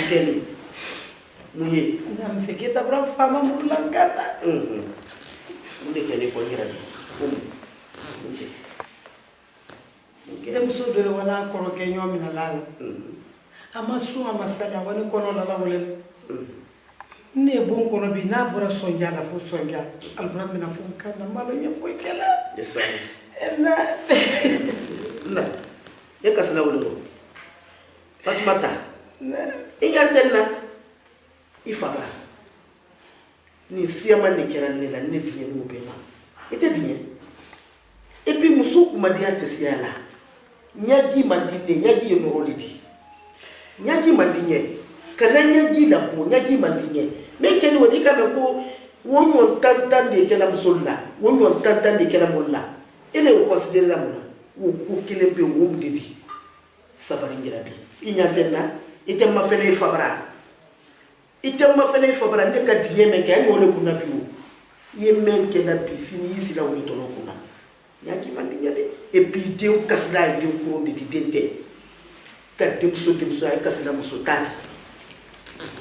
Kenny. Muye. Ndam se kita bra fama mulangana. Munde Kenny ko ngira bi. Munje. Dem so do wala ko ke nyomi na lala. Amasu amasala wani kono la la wole. Ne bon kono bi na bora sonja la fo sonja. Albram na fo kana malo nya fo kala. Yes. Na. Na. Yakasala wolo. Fatmata. Na. Ingartenna. Ifabra. Ni siama ni kiran ni la ni tiye mo bema. Ite diye. Et puis muso kuma dia tesiala. Nyagi mandine, nyagi yonorolidi. Nyagi mandine. Kana nyagi la bo, nyagi mandine. Mais keni wadi kame ko wonyo tantan de kela musolla, wonyo tantan de kela molla. Ele o considérer la mola. Wo ko kele pe wo mdedi. Sabari ngirabi. Inyantenna, ite ma fele fabra. Ite ma fele fabra ne ka diye men ka ngole kuna biwo. Ye men ke na pisini yisi la woni tono kuna. Nyaki mandine de. Et puis de kasla de ko de dente. Ka demso ay kasla muso tani.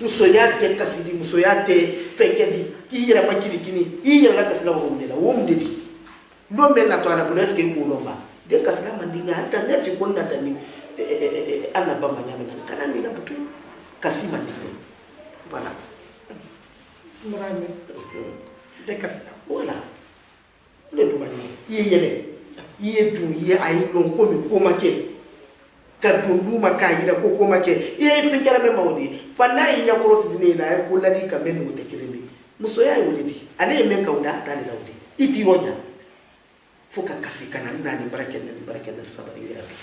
Muso yate kasidi muso yate fekedi ki yira makiri kini yira la kasla wo mdela wo mdedi. No men na to ala ko eske ko lomba. De kasla mandinga hata neti ko ndata ni ana bamba nyame kana mila butu kasima ndine. Voilà. Murame. De kasla. Voilà. Le dumani. Yele. Ye du ye ayi lon ko mi ko make. Ka dundu maka yira ko ko make. Ye fin kala me mawdi. Fanna yi nya cross dine na ko lali ka men wote kirindi. Muso ya yoledi. Ale men ka uda ta le lawdi. Iti wonya. Foka kasi kana nani barakenda sabari ya bi.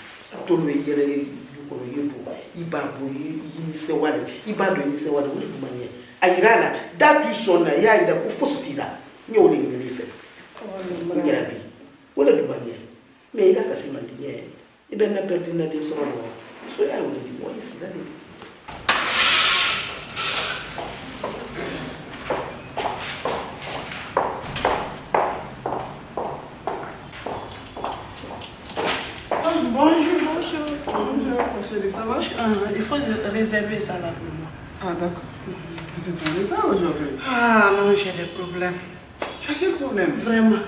Tolu yere ko yebu. Ibabu yi se wale. Ibado yi se wale wole dumani. Ayirala da tu sonna ya ida ko fosutira. Nyoli ni fe. Ngirabi. Wole dumani. Mais il a cassé ma ligne. Il ben a perdu na de son nom. So ya wole di mo isi la ni. Bonjour, monsieur, ça va? Il faut réserver ça là pour moi. Ah, d'accord. Vous êtes en retard aujourd'hui? Ah non, j'ai des problèmes. Tu as quel problème? Vraiment.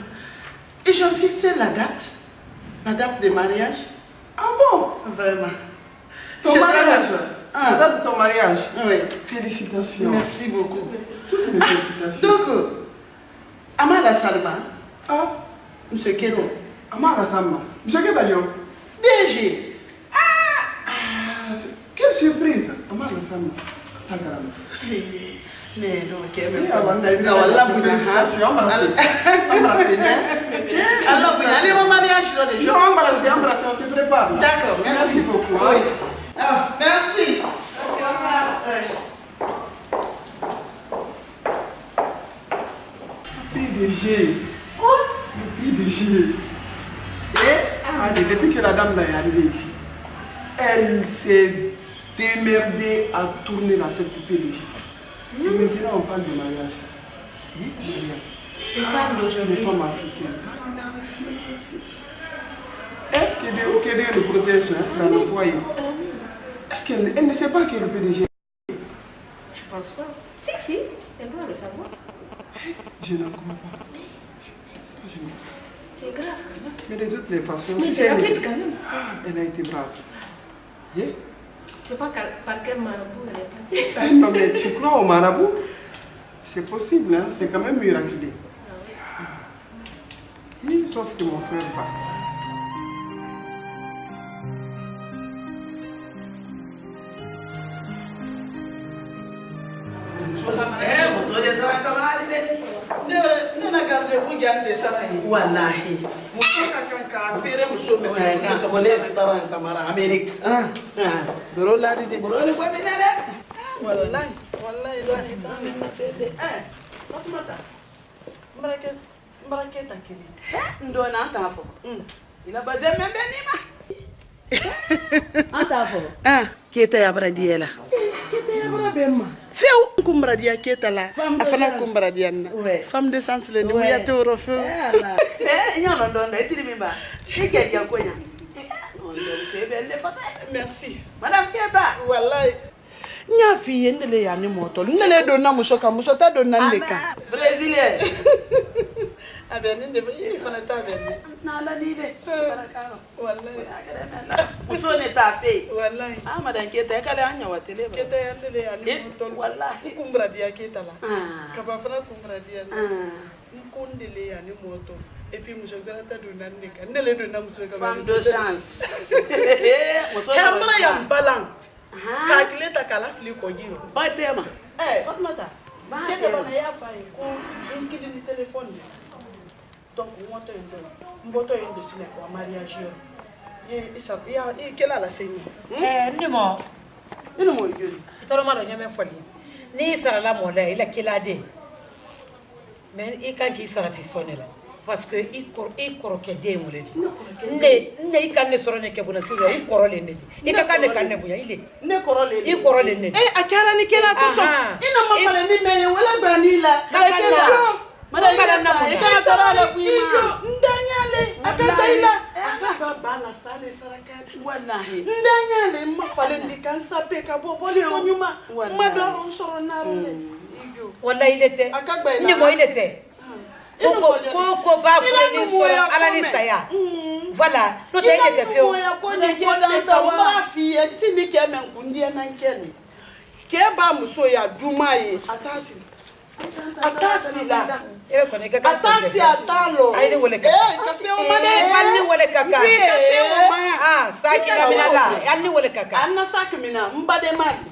Et j'ai fixé la date de mariage. Ah bon? Vraiment. Ton mariage? La date de ton mariage? Oui. Félicitations. Merci beaucoup. Toutes mes félicitations. Donc, Amara Salma, Ah, monsieur Kedo, Amara Sama. Monsieur Kedayo? DG. Quelle surprise! Amara Sama. Takarama. Mais non, Allah embrassez, on se prépare. D'accord, merci beaucoup. Oui. Ah, merci. PDG. Quoi? Le PDG. Et depuis que la dame est arrivée ici, elle s'est démerdée à tourner la tête du PDG. Et maintenant, on parle de mariage. Oui, mariage. Les femmes d'aujourd'hui. Les femmes africaines. Que Dieu nous protège dans le foyer. Est-ce qu'elle ne sait pas que le PDG? Je pense pas. Si, elle doit le savoir. Je ne crois pas. C'est grave quand même. Mais de toutes les façons, Mais c'est rapide quand même. Elle a été brave. Yeah? C'est pas par quel marabout elle est passée. Non mais tu crois au marabout? C'est possible, hein? C'est quand même miraculeux. Oui, sauf que mon cœur bat. Wallahi. Muso ka kan ka sere muso me kan ka bole taran kamara America. Doro la di de. Bro le ko be nele. Wallahi do ni tan. Fatumata. Mbarake takiri. Ndo na ntafo. Ila baze membe ni ma. Ntafo. Keta ya bradiela. Kete ya bra bemma. Feu kumbradia keta la. Afana kumbradia na. Femme de sens le ni ya toro feu. Nyalo ndondo etiri mimba. Ikeja konya. Non ndo sebe le fasa. Merci. Madame Keta. Wallahi. nya fi ndele ya ni moto ndele do na muso ta do na ndeka brésilien abe ni ndebe yi fana ta be ni na la ni de barakaro wallahi muso ne ta fe wallahi madan keta kale anya wa tele ba keta ya ndele ya ni moto wallahi kumbra dia keta la ka ba fana kumbra dia nkondele ya ni moto et puis muso gara ta do na ndeka ndele do na muso ka ba de chance muso ya balan calculate kala fili ko jiro batema Fatmata kete bana ya fayi ko nkili ni téléphone donc mboto yende sine ko mariage isa ya kela la seni ndimo ino mo yuri itoro maro nyame foli ni sara la mo la ila kila de mais i kan ki sara fi sonela parce que i koro ke de mo le ne i kan ne soro ne ke bona sura i koro le ne i ka kan ne buya ile ne koro le i koro le ne akara ni kela ko so ino mo fale ni me wala banila Mala na mo ka sara le kuima ndanyale akadaila akaba bala sale sarakati wallahi ndanyale mafale ndikansa pe ka bobole ko nyuma madoro soro na role wallahi ilete ni mo ilete Koko ba fule ni soro ala ni saya voilà no te ilete feo ko ni ko ta wa fi tini ke men kundia na nkeni ke ba muso ya duma ye atasi la ewe kone kaka atasi atalo ayi wole kaka kase o mane anni wole kaka kase o ma saki na minala anni wole kaka anna saki mina mbade mali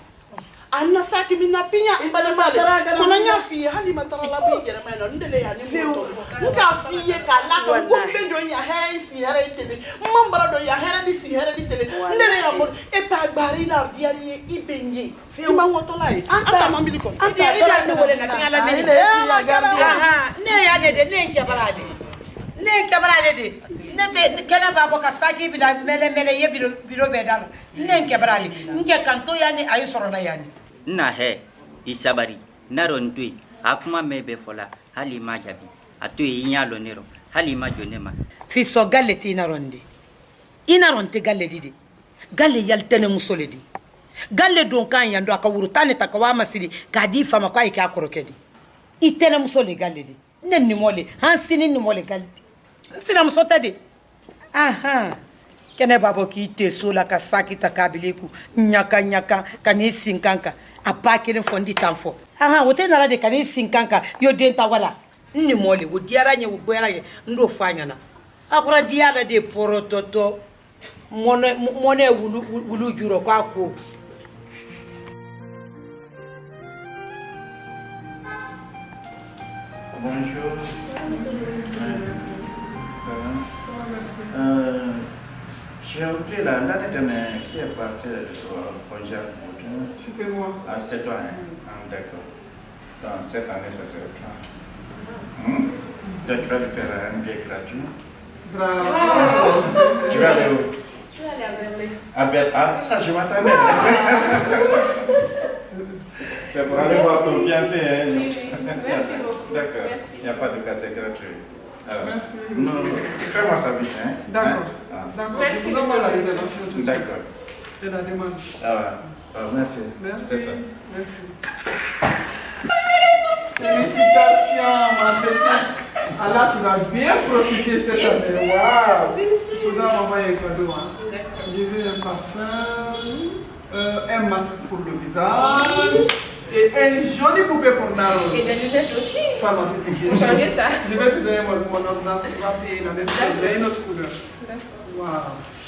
anna saki mina pinya mbade mali kono nya fi handi matara la bi gere meno ndele ya ni moto nka fi ye kala ko mbe do ya he si here itele mambara do ya here di si here di tele ndele ya mo e pa gbari na dia ni ibenye fi ma ngoto lai anta mambili ko ida ni wole na ngala mini ne ya ne de ne nkebarade de ne te kana babo ka saki bila mele ye biro bedala ne nkebarale nke kanto ya ni ayi soro na yani na he isabari naro ntui akuma mebe fola hali majabi atui nyalo nero hali majonema fi so galle ti naronde inaronte galle didi galle yaltene musoledi galle don kan yando aka wurutane takawa masiri kadi fama kwa ika korokedi itene musole galle di nenni mole hansini ni mole galle sina musotade kene babo ki te sola ka saki takabiliku nyaka kani sinkanka apakire fondi tanfo wote na de kani sinkanka yo denta wala ni mole wo diara nye wo boyara ye ndo fanya na akura diara de porototo mone wulu juro kwa ko Bonjour. J'ai oublié la date qui est partie au projet. C'était moi. Ah, c'était toi, hein? D'accord. Donc, cette année, ça sera toi. Donc, tu vas lui faire un billet gratuit. Bravo. Tu vas aller où? Je vais aller à Berlin. Ah, ben, ça, je m'attendais. C'est pour aller voir ton fiancé, hein? Oui. Merci beaucoup. D'accord. Merci. Il n'y a pas de casse gratuit. Alors, Merci. Non, fais-moi ça vite, hein? D'accord. Hein? D'accord. Merci, Je vous envoie la réservation tout de suite. D'accord. Et la demande. Ah ouais. Oh, merci. Merci. C'est ça. Merci. Félicitations, ma petite. Alors, tu vas bien profiter cette année. Waouh! Tu dois m'envoyer un cadeau. Hein. J'ai vu un parfum, un masque pour le visage et un joli poupée pour Naro. Et des lunettes aussi. Pharmaceutique. Vous changez ça. Je vais te donner mon ordonnance qui va payer la même chose, mais une autre couleur. Waouh!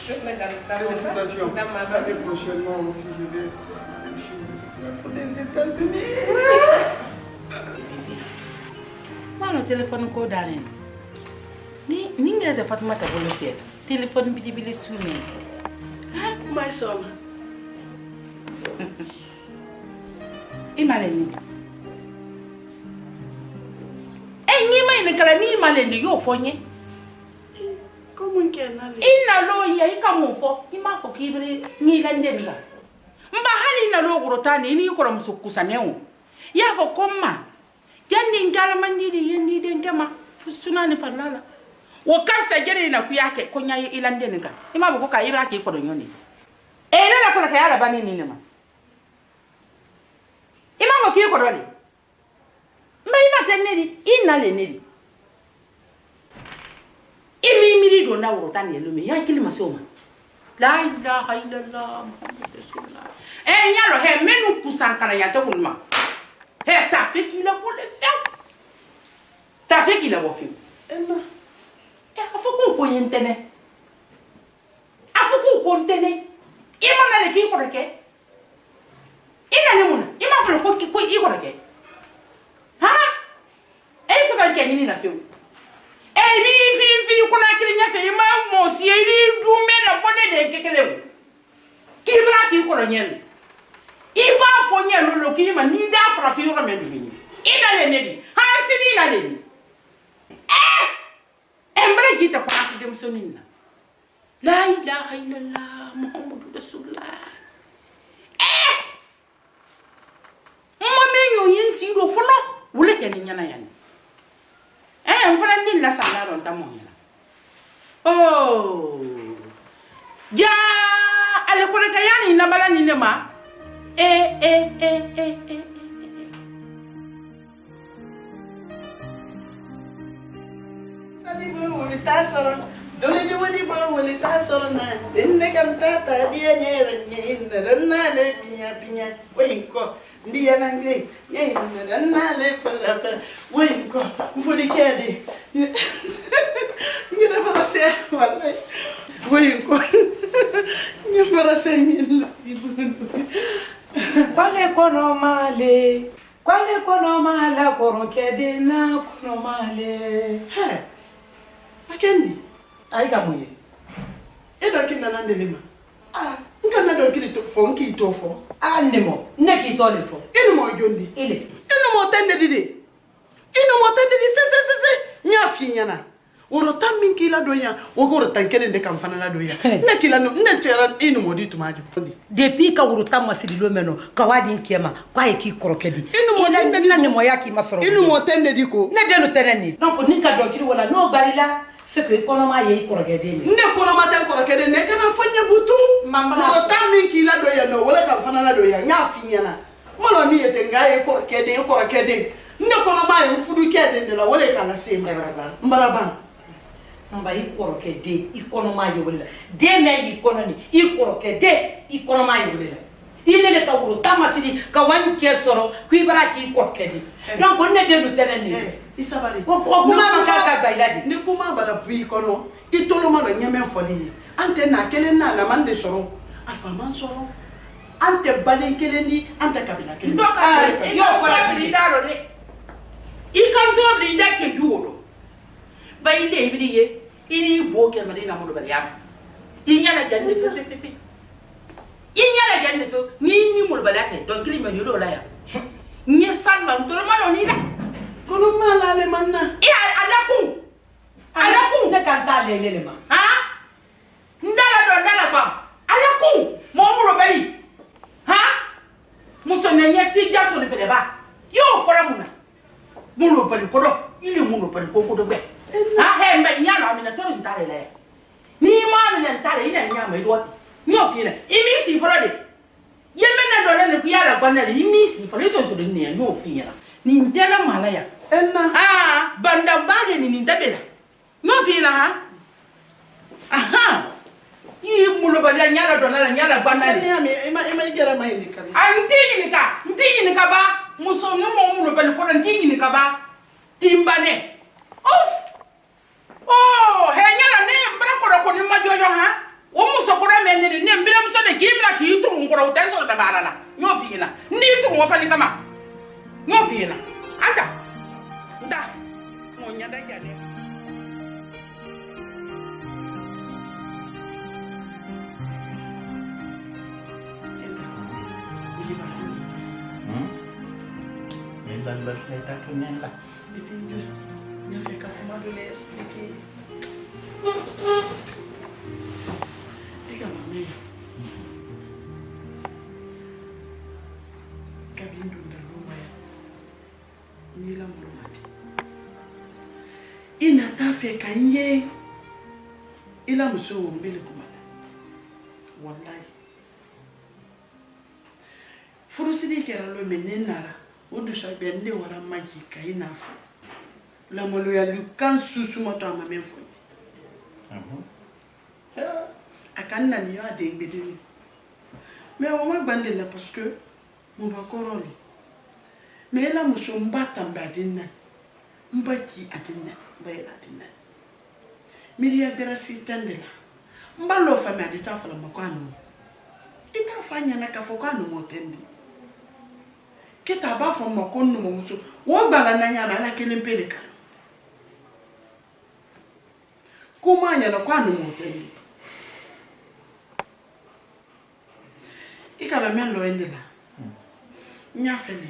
Je vais mettre dans Félicitations. ma L'année valise. prochainement aussi, je vais faire la même chose. Ce sera pour les États-Unis. Mano téléphone ko danen ni ngeze Fatmata bolo set téléphone bili suné my son imale ni ni may ne kala ni imale ni yo fonye comment kenale ina lo ya ikamu fo ima fo kibri ni lande ni ga mba hali na lo gurotani ni ko musu kusaneo ya fo komma jandi ngala mandidi yendi den kema sunani fanala wo kafsa jere na ku yake ko nyayi ilande ni ga ima ko ka ibra ke ko do nyoni e la ko ka yala bani ni ma mo ki ko dole mai ma tenedi ina le nedi imi miri do na woro tan yelo mi ya kilima soma la ilaha illallah muhammad rasulullah nyalo he menu kusankara ya to kulma he ta feki la ko le fe ta feki la wo fi ena afuku ko yentene afuku ko ntene ima na le ki ko reke ina ni muna ima flo ko ki ko i ko reke ha kusanke ni na fe fini kuna kiri nya fe ma mo si eri du me na fone de kekele ki bra ki ko nyen i ba fo nyen lo ki ma ni da fra fi ro me ni ina le ne ha sini na le ni embra gita ko ak dem sonina la ilaha illallah muhammadur rasulullah mo me yo yin si do fono wule ke ni nyana yan mfana ni la sala ron tamo yana oh ja ale ko ka yani na bala ni ne ma sani bo woli tasoro dole ni woni bo woli tasoro na denne kan tata dia nyere ni na le binya ko ndiya nange na le para ko mfudi kedi ngira para se wallahi ko ngira para se ni Kwale kono mala koro kedi na kono male he akendi ai kamuye edo kinna nande lima nkana do kiri to fo nki to fo anemo neki to le fo inu mo jondi ile inu mo tende didi fe nya fi nyana woro tammin kila doya wogoro tankele de kam fanana doya ne kila no ne tera inu mo di tumajo depuis ka woro tamma sidilo meno ka wadi nkema kwa eki krokedi inu mo tende na ne mo yaki masoro inu mo tende di ko ne de no teneni donc ni ka do kiri wala no barila ce que konoma ye krokedi ne konoma tan krokedi ne kana fanya butu woro tammin kila doya no wala kam fanana doya nya fi nyana molo ni yete ngaye krokedi ne konoma ye fudu kede de la wala kana se mbaraba mba ikoroke de ikonoma yolela de me ikononi ikoroke de ikonoma yolela ile le ka wuro tamasidi ka wanke soro kuibara ki ikoroke de donc ne de lu teneni isabari ko kuma makaka bailadi ni kuma bada bui kono itoloma do nyame foli ante na kelen na mande soro afaman soro ante balen kelen ni ante kabila kelen donc yo fora bi daro de ikam to bi ndake juodo baile ibiye ini boke madina mo bari am inyala janne fe inyala janne fe ni mo bari ake donc li mani lo la ya ni salma to ma lo ni da kono mala le manna alaku ne kan ta le ma ha ndala ba alaku mo bari ha muso ne yesi jaso le fe ba yo fora muna mo bari ko do ile mo bari ko do be ha he mba nyama mina to ntare le ni ma mina ntare ina nyama ido ni ofina imi si foro de ye mena do le ku yara gwana le imi si foro so so de ni no ofina ni ndela mala ya enna banda bale ni ndabela no ofina ha aha yi mulo bale nyara do na nyara gwana le ya mi ima igera mai ni kan antini ni ka ba muso no mo mulo bale ko antini ni ka ba timbane of oh henyala ne mbara ko ni majojo ha wo muso ko me ne mbira muso de kimla ki turu ngoro tenso da barala nyo fina ndi turu wo fani kama nyo fina anda nda mo nyanda jane la sleta tunela ya fika kama vile explique mami kabindu ndaluma nila mrumati ina tafe kanye ila muso mbele kumana wallahi furusidi kera lo menenara o dusa bɛ ne wara maji ka i n'a fɔ lamaloyali kan susumatɔ a ma mɛn fɔ a ka n nani y'a den gbedeni mais o ma gban de la parce que mun ba kɔrɔ le mais la muso n ba tanbe a den na n ba ki a den na n ba yɛlɛ a den na miiriya grâce tɛn de la n b'a lɔ faamuya de t'a fɔla ma ko a numu i t'a fɔ a ɲɛna k'a fɔ ko a numu tɛ de keta a b'a fɔ ma ko numumuso o gbala na ɲa ma ala kelen pe de kan ko m'a ɲɛna ko a numu tɛ de i kana mɛn lɔ in de la n y'a fɛ ne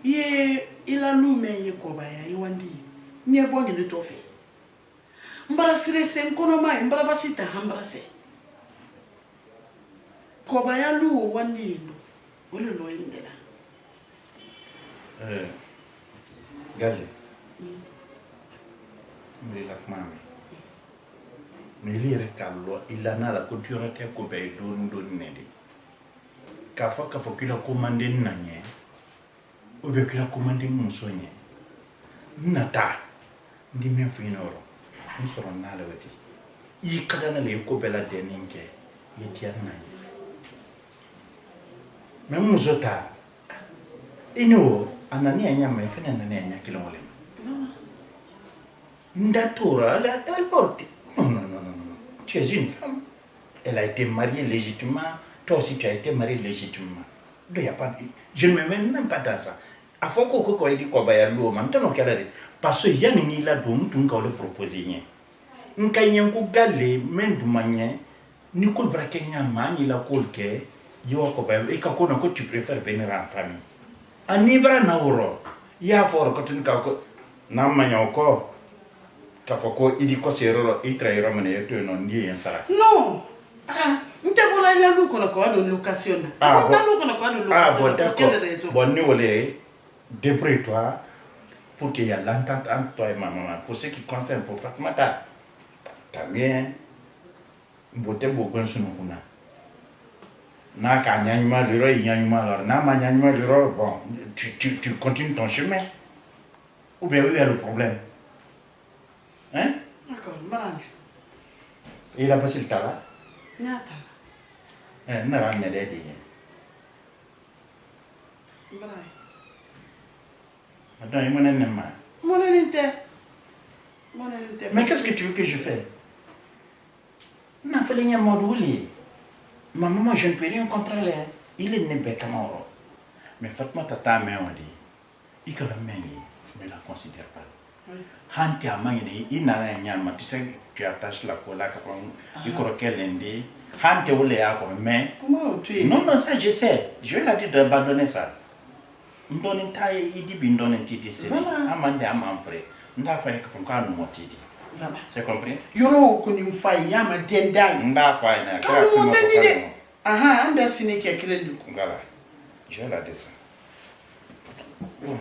i ye i la lu mɛn ye kɔbaya i wandi ye ɲɛ bɔ ɲini tɔ fɛ n bara sire sen kɔnɔma ye n bara basi ta han bara sɛ kɔbaya lu o wandi ye no o le lɔ in de la Galle. Mais la femme. Mais lire callo, il a nada continuité ko be do nedi. Ka fa kila commandé nanye. O be kila commandé musonye. Nata. Ndi men finoro. Ni soro nala wati. I kadana le ko bela deninke. Yetia nanye. Même musota. Ino anani anya me fina nani anya kilo wale. Ndatura la porte. Non. Tu es une femme. Elle a été mariée légitimement. Toi aussi tu as été mariée légitimement. Donc y a pas je ne me mets même pas dans ça. A faut ko il dit ko ba ya lo man tano kala de parce que ya ni la do mutun ka le proposer yen. Nka yen ko galle men du manye ni ko brakenya ma ni la ko ke yo ko ba e ka ko na ko tu préfères venir en famille. Anibra na uro ya for ko tin ka ko na manya ko ka fo ko idi ko serolo i trairo mane to no ndi en sara non nte bola ila lu kono ko do location na lu kono ko do location bon d'accord bon ni wolé débrouille-toi pour qu'il y ait l'entente entre toi et ma maman pour ce qui concerne pour Fatmata tamien bote bokon sunu kuna na ka nyanyuma liro nyanyuma alors na ma nyanyuma liro bon tu continues ton chemin ou bien où est le problème hein d'accord marang il a passé le temps là nyata na va me aider marang attends il m'en aime pas mais qu'est-ce que tu veux que je fasse na falinya moduli ma maman je ne peux rien contrôler il est né comment mais Fatma tata mais on dit il que la mais la considère pas hanti amani ina nyama tu sais tu attaches la cola ka fon il croit qu'elle indi hanti ole ya ko mais comment tu non ça je sais je vais la dire d'abandonner ça ndoni taille idi bi ndoni titi c'est amande amamfre nda fa ka fon ka no motidi voilà c'est compris yoro ko ni mfai ya ma dendai nda fa na ka mo tedi aha anda sine ke krelu voilà je vais la dire ça bon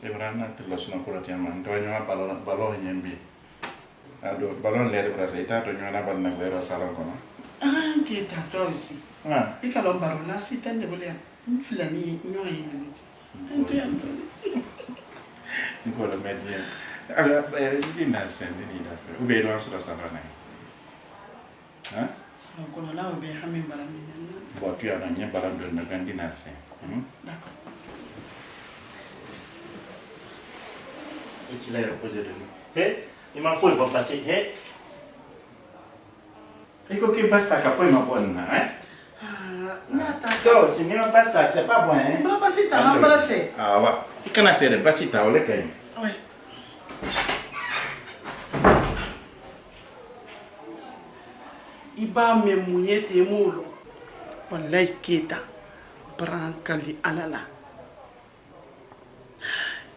Ibrahima tu la suna kula tiama ndo nyama balon nyembi ado balon lere brasa ita to nyana bal na lere salam kono qui est à toi aussi et quand on parle là si t'as des volets flani nyoy ni nko la medien alors il n'a sen ni da fe ou be do ansura sa bana hein ça on là ou be hami barami bon tu as na balam de na gandina sen d'accord et tu l'as reposé de lui. Hé, il m'a faut, il va passer. Hé. Et que pasta qu'a fait ma bonne, hein? Non, c'est même pasta, c'est pas bon, hein? Pas passer ta embrasser. Ah, ouais. Tu connais c'est le passer ta ou le caille? Oui. Iba me mouillete moulo. Wallahi kita. Brankali alala.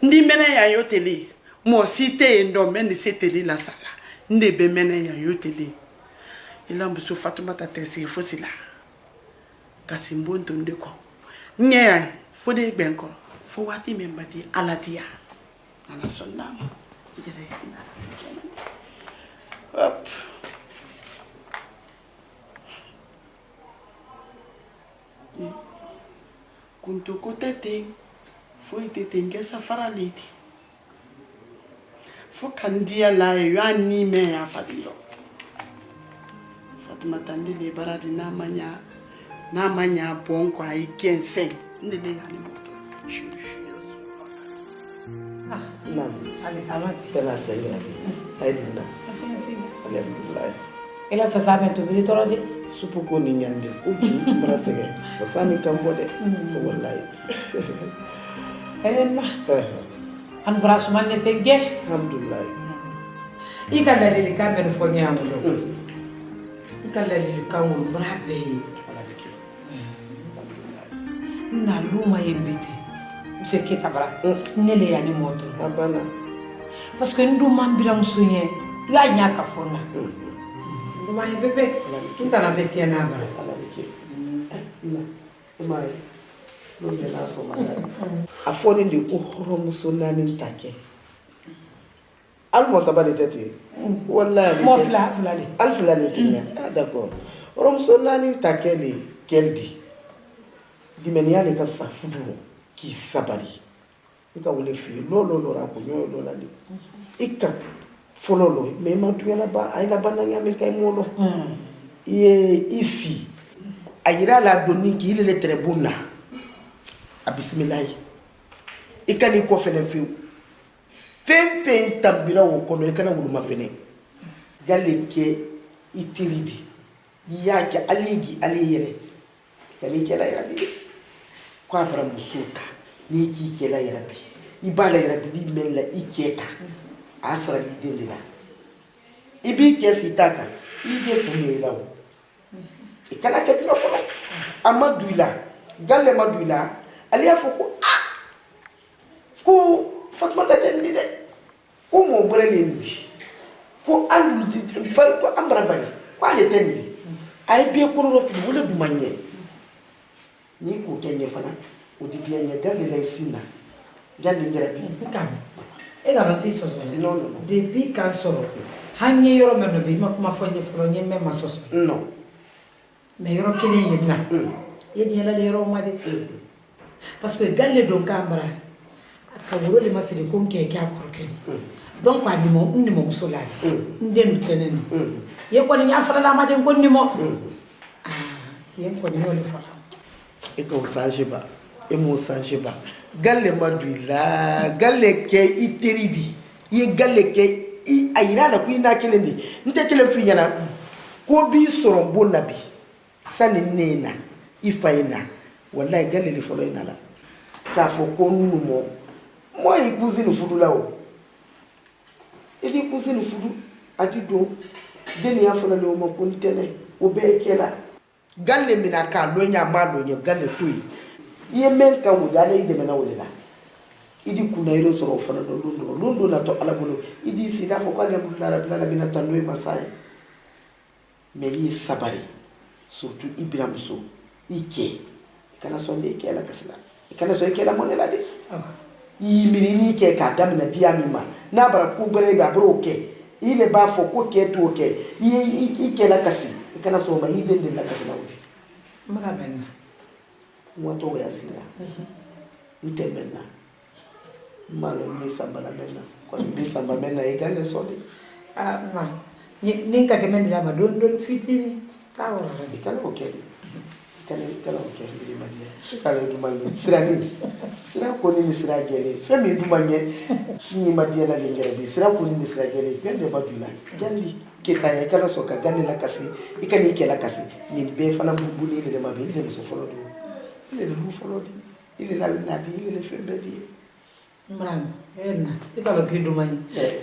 Ndi mene ya yoteli. Mo site ndo mene seteli la sala. Ndi be mene ya yoteli. Ila mbuso Fatuma tatesi fosila. Kasi mbonto ndeko. Nye fode benko. Fo wati membadi aladia. Ana sonnama. Jere hop. Kuntu kotete. foyi tɛ ten kɛ safara le ten fo ka n diya la ye y'a ni mɛn y'a fali yɔrɔ Fatumata n de le bara di n'a ma ɲa bɔn kɔ a ye gɛnsɛn n de le y'a ni mɔ kɛ Ale tamat. Tena saya. Saya dina. Alhamdulillah. Ela sasa me to bili toro de. Supu ko ni nyande. O ji merasa ke. Sasa ni kambo de. Wallahi. Ela. An brasman ne tege. Alhamdulillah. Ika dalili kamera fo nyamulo. Ika dalili kamul brabe. Na luma yembite. Monsieur Ketabra, nele ya ni moto. Abana. Parce que nous mambira musunye, ya nyaka fona. Nduma bebe, tunta na vetia na bara. Umai. Nome na so magari. Afoni ndi uhoro musonani ntake. Almo sabali tete. Wallahi. Mo fulani. Al fulani tinya. D'accord. Oro musonani ntake ni keldi. Dimeniale kabisa fudu. Ki sabari ika wole fi lo ra ko yo lo la di ika fololo me ma tu la ba ay la bana ngame kay molo ye ici ayira la doni ki ile le trebuna a bismillah ika ni ko fene fi fen tambira wo kono ika na wuluma fene galle ke itiridi ya ke aligi aliyele kali ke la ya di kwa bara musuka ni ki kela yarabi ibala yarabi ni mella ikeka asra ni dindila ibi ke sitaka ide tumela wo ikala ke tilo ko amaduila galle maduila aliya foko ko Fatmata tendi de ko mo brele ndi ko andu fa ko ambra bani ko ale tendi ay be ko ro fi wala du manye ni ko kenye fana o di bien ya dali la sina jandi ngirabi Kam. E garanti so so. Non. Depuis quand soro. Hanye yoro meno bi makuma fonye fronye me masoso. Non. Me yoro kene yina. Yedi yala le yoro made. Parce que galle don kambra. Aka wuro le masiri ko nke ke akorokeni. Donc pa ni mo musolari. Ndenu teneni. Ye ko ni nyafala la made ko ni mo. Ye ko ni mo le fala. E ko sanjeba e mo sanjeba galle maduila galle ke iteridi ye galle ke I ayira la ku ina kelendi nte kelen fi nyana ko bi soro bonabi sani nena ifaina wallahi galle le folo ina la ka fo ko numo mo yi kuzini fudu lawo idi kuzini fudu adido deni ya folo le o mo ko ntele o be kela galle mina ka lo nya ma lo nya galle kuyi ye men ka wo dale ide mena wo la idi kuna ilo soro fana do lundo na to ala bolo idi sina fo ko alhamdulillah rabbil alamin tanwe masai me yi sabari surtout Ibrahim so ike kana so le ke la kasla kana so ke la monela de yi mirini ke ka damina diamima na bara ku bare ba bro ke ile ba fo ko ke to ke yi ke la kasi kana so ma yi de la kasla wuti Mara benna. Mwato ya sila. Mtemena. Malo ni sambala mena. Kwa ni sambala mena igande sodi. Ma. Ninka kemendi la madondon fitini. Tawo la. Ikala okeli. Ikala okeli di manye. Ikala du manye. Sirani. Sira ko ni sira gele. Femi du manye. Ni madia la lingere bi. Sira ko ni sira gele. Gande badula. Gandi ketaya kala soka gande la kasi. Ikani ke la kasi. Ni be fana bubuli le mabi ni so folo do. Il est le bouffon, il est là, il est fait bédier. Madame,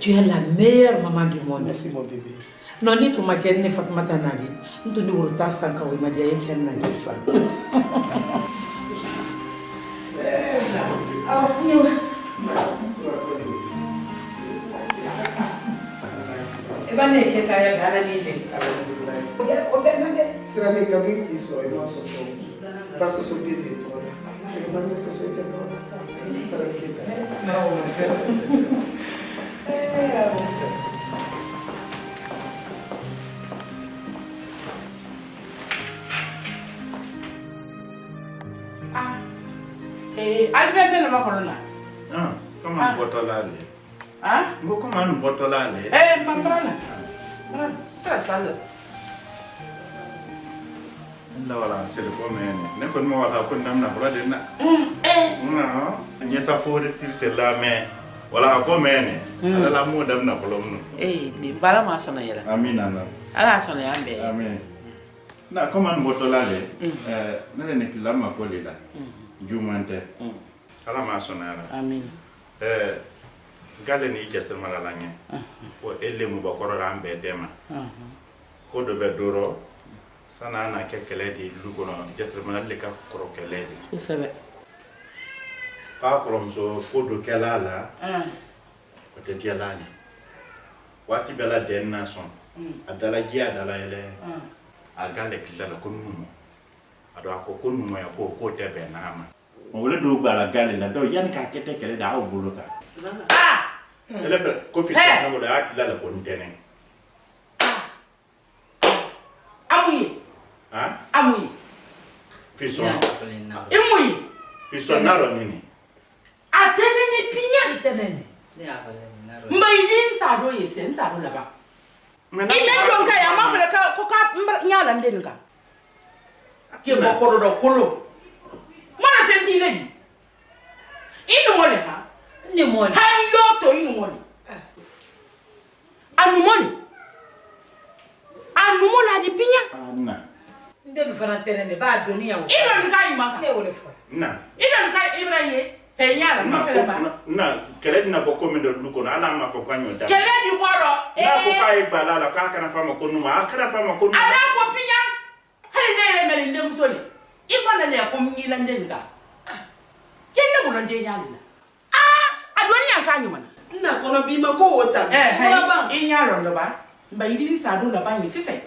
tu es la meilleure maman du monde. Merci mon bébé. Non, ni tu m'as gagné Fatmata Nari. Nous te nous retard sans qu'on m'a dit qu'elle n'a pas. Eh ben, les qui étaient à la ligne. C'est la cabine qui sont et non ce sont. Pas ce sont des détours. Et maintenant, ce sont des détours. Albert Mena ma corona. Ah, comment botola le? Ah? Comment botola le? Mambrana. Très sale. La wala c'est le premier. Ne ko mo wala ko namna ko de na. Non, ni sa fo de tir c'est là mais wala ko mene. Ala la mo dam na ko lomno. Di bara ma sona yela. Amin ana. Ala sona yambe. Amin. Na comment botola le? Ne ne ki la ma ko le la. Jumante. Ala ma sona ala. Amin. Gale ni kesse mala la nge. O elle mu ba ko rambe dema. Ko do be doro. Sana na kekele di lugono gestre mana le ka koro kele di Usabe. Ka kromso ko do kala la o te dia la ni wati bela den na son adala ji adala ele agale kila la ko numo ado ko numo ya ko te be na ama o wole do gbala gale la do yan ka kete kele da o buluka ele fe ko fi ta mo la akila la ko ntene Amui. Fison. Imui. Fison naro nini. Atenene pinya. Tenene. Mbaidin sado yesen sado laba. Ime donka ya mafele ka ko ka nyala ndenga. Ke bokoro do kolo. Mona fendi le di. Inu mole ha. Ni mole. Ha yo to inu mole. Anu mole. Anu mole di pinya. Anna. Ndenu fana tenene ba doni ya. Ino ni kai maka. Ne wole fo. Na. Ino ni kai Ibrahim. Penyala mafele ba. Na kele dina boko mi do luko na ala ma fo kwanyo da. Kele di boro. Na ko kai gbala la ka kana fama ko numa akana fama ko numa. Ala fo pinya. Hali ne meli ndem soli. Ibana le ko mi la ndenga. Kende mo ndende nyala. Adoni yankanyu mana. Na kono bi ma ko wota. Inyalo ndo ba. Mba idin sadu la ba yin sise.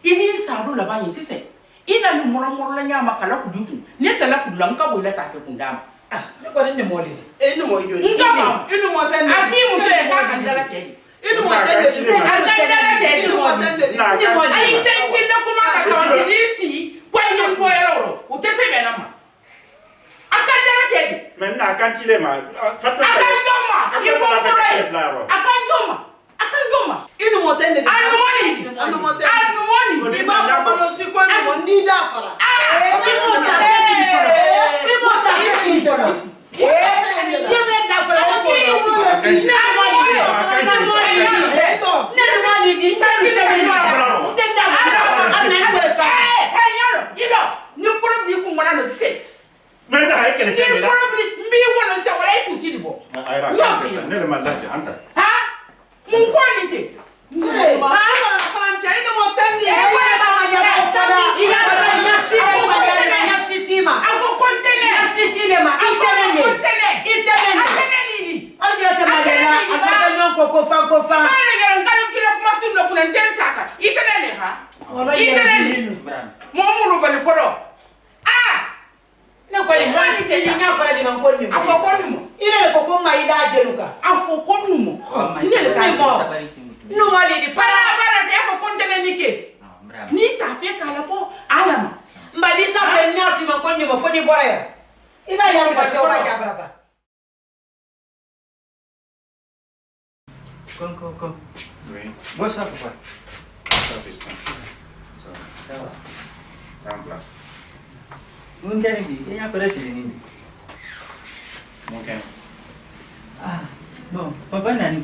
Idin sadu la ba yin sise. Ina ni moro la nyama kala kudutu. Ne tala kudula nka boile ta fe kundama. Ne ko ne mole. Inu mo yo. Inu mo tande. Afi muso e ka kan dala tedi. Inu mo tande. Kan dala tedi. Inu mo tande. Ni mo ai tenki na kuma ka ka dirisi. Kwa nyi ngoyero. Utese bena ma. Akan dala tedi. Men na kan chile ma. Fato. Akan joma. Ibo pore. Akan joma. Akan joma. Inu mo tande. Anu moni. Anu mo tande. Anu moni. Ni ba ko no si ko ni mo ndi da fara. Ni mo tande. Ni mo tande. You made that for Con. Oui. Bonsoir, papa. Ça fait ça. Ça va. Ça en place. Vous me dites, il y a quoi de ce nini? Ok. Ah, bon, papa n'a pas il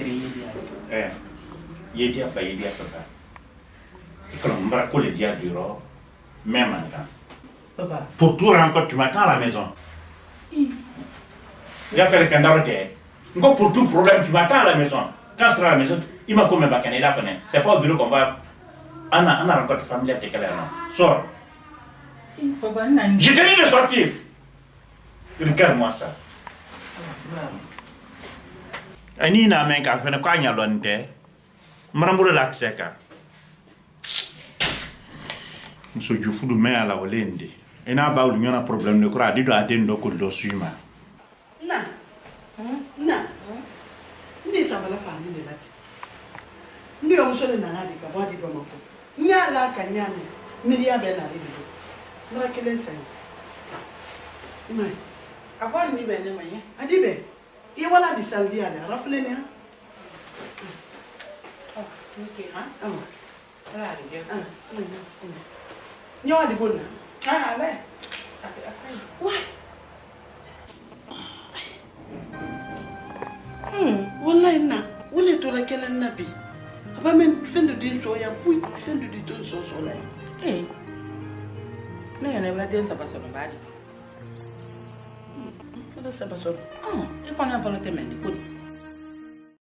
dit à il dit à ça. Quand on va coller dia du ro, même en temps. Papa. Pour tout encore, tu m'attends à la maison. Il a fait le canard de pour tout problème, tu m'attends à la maison. Quand je serai à la maison, il m'a comme bacané la fenêtre. C'est pas au bureau qu'on va. On a rencontre familiale, t'es calé. Sors. Papa, n'a Je te dis de sortir. Regarde-moi ça. Ani na men ka fene kwa nyalonte. Marambule lakseka. Mso jufudu me ala olende. Ena ba ulu nyona problem ne kura dido adendo ko do suima. Na. Ndi sabala fani ne lati. Ndi omsole na nadi ka bodi ba mako. Nya la ka nyame. Ni ya be na ri. Mara kele sai. Mai. Apa ni bene manya? Adibe. I wala di saldi ala rafle ni ha. Oh, ni ke ha? Ala di dia. Nyawa di bonna. Ale. Wah. Wallahi na. Wala to la kala nabi. Apa men fendo din so ya pui, fendo di ton so so la. Ne ne bla den sa paso no badi. Wala sa paso. E kono fa lo temeni kuni.